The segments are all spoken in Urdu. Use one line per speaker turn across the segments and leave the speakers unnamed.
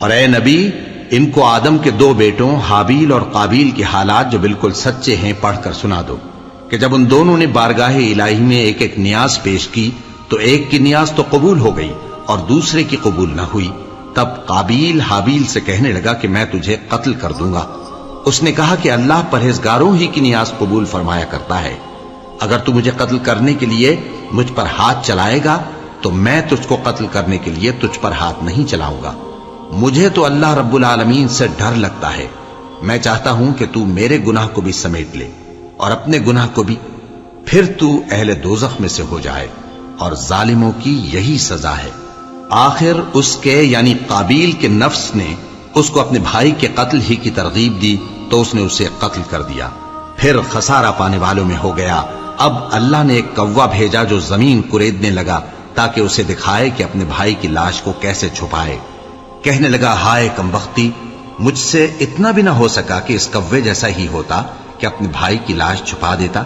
اور اے نبی، ان کو آدم کے دو بیٹوں حابیل اور قابیل کے حالات جو بالکل سچے ہیں پڑھ کر سنا دو کہ جب ان دونوں نے بارگاہ الہی میں ایک ایک نیاز پیش کی تو ایک کی نیاز تو قبول ہو گئی اور دوسرے کی قبول نہ ہوئی۔ تب قابیل حابیل سے کہنے لگا کہ میں تجھے قتل کر دوں گا۔ اس نے کہا کہ اللہ پرہیزگاروں ہی کی نیاز قبول فرمایا کرتا ہے، اگر تو مجھے قتل کرنے کے لیے مجھ پر ہاتھ چلائے گا تو میں تجھ کو قتل کرنے کے لیے تجھ پر ہاتھ نہیں چلاؤں گا۔ مجھے تو اللہ رب العالمین سے ڈر لگتا ہے، میں چاہتا ہوں کہ تو میرے گناہ کو بھی سمیٹ لے اور اپنے گناہ کو بھی، پھر تو اہل دوزخ میں سے ہو جائے، اور ظالموں کی یہی سزا ہے۔ آخر اس کے یعنی قابیل کے نفس نے اس کو اپنے بھائی کے قتل ہی کی ترغیب دی تو اس نے اسے قتل کر دیا، پھر خسارہ پانے والوں میں ہو گیا۔ اب اللہ نے ایک کوا بھیجا جو زمین کریدنے لگا تاکہ اسے دکھائے کہ اپنے بھائی کی لاش کو کیسے چھپائے۔ کہنے لگا ہائے کمبختی، مجھ سے اتنا بھی نہ ہو سکا کہ اس کوے جیسا ہی ہوتا کہ اپنے بھائی کی لاش چھپا دیتا۔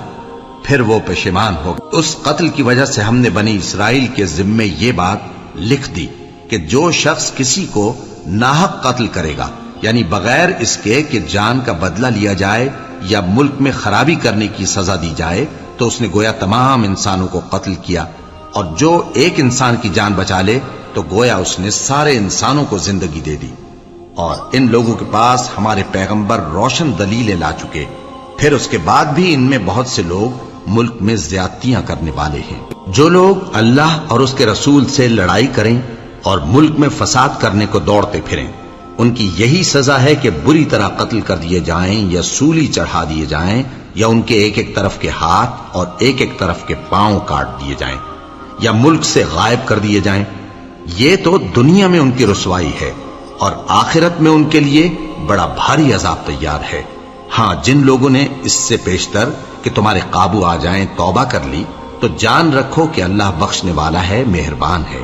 پھر وہ پشیمان ہو گیا۔ اس قتل کی وجہ سے ہم نے بنی اسرائیل کے ذمے یہ بات لکھ دی کہ جو شخص کسی کو ناحق قتل کرے گا، یعنی بغیر اس کے کہ جان کا بدلہ لیا جائے یا ملک میں خرابی کرنے کی سزا دی جائے، تو اس نے گویا تمام انسانوں کو قتل کیا، اور جو ایک انسان کی جان بچا لے تو گویا اس نے سارے انسانوں کو زندگی دے دی۔ اور ان لوگوں کے پاس ہمارے پیغمبر روشن دلیلیں لا چکے، پھر اس کے بعد بھی ان میں بہت سے لوگ ملک میں زیادتیاں کرنے والے ہیں۔ جو لوگ اللہ اور اس کے رسول سے لڑائی کریں اور ملک میں فساد کرنے کو دوڑتے پھریں، ان کی یہی سزا ہے کہ بری طرح قتل کر دیے جائیں یا سولی چڑھا دیے جائیں، یا ان کے ایک ایک طرف کے ہاتھ اور ایک ایک طرف کے پاؤں کاٹ دیے جائیں، یا ملک سے غائب کر دیے جائیں۔ یہ تو دنیا میں ان کی رسوائی ہے، اور آخرت میں ان کے لیے بڑا بھاری عذاب تیار ہے۔ ہاں، جن لوگوں نے اس سے پیشتر کہ تمہارے قابو آ جائیں توبہ کر لی، تو جان رکھو کہ اللہ بخشنے والا ہے، مہربان ہے۔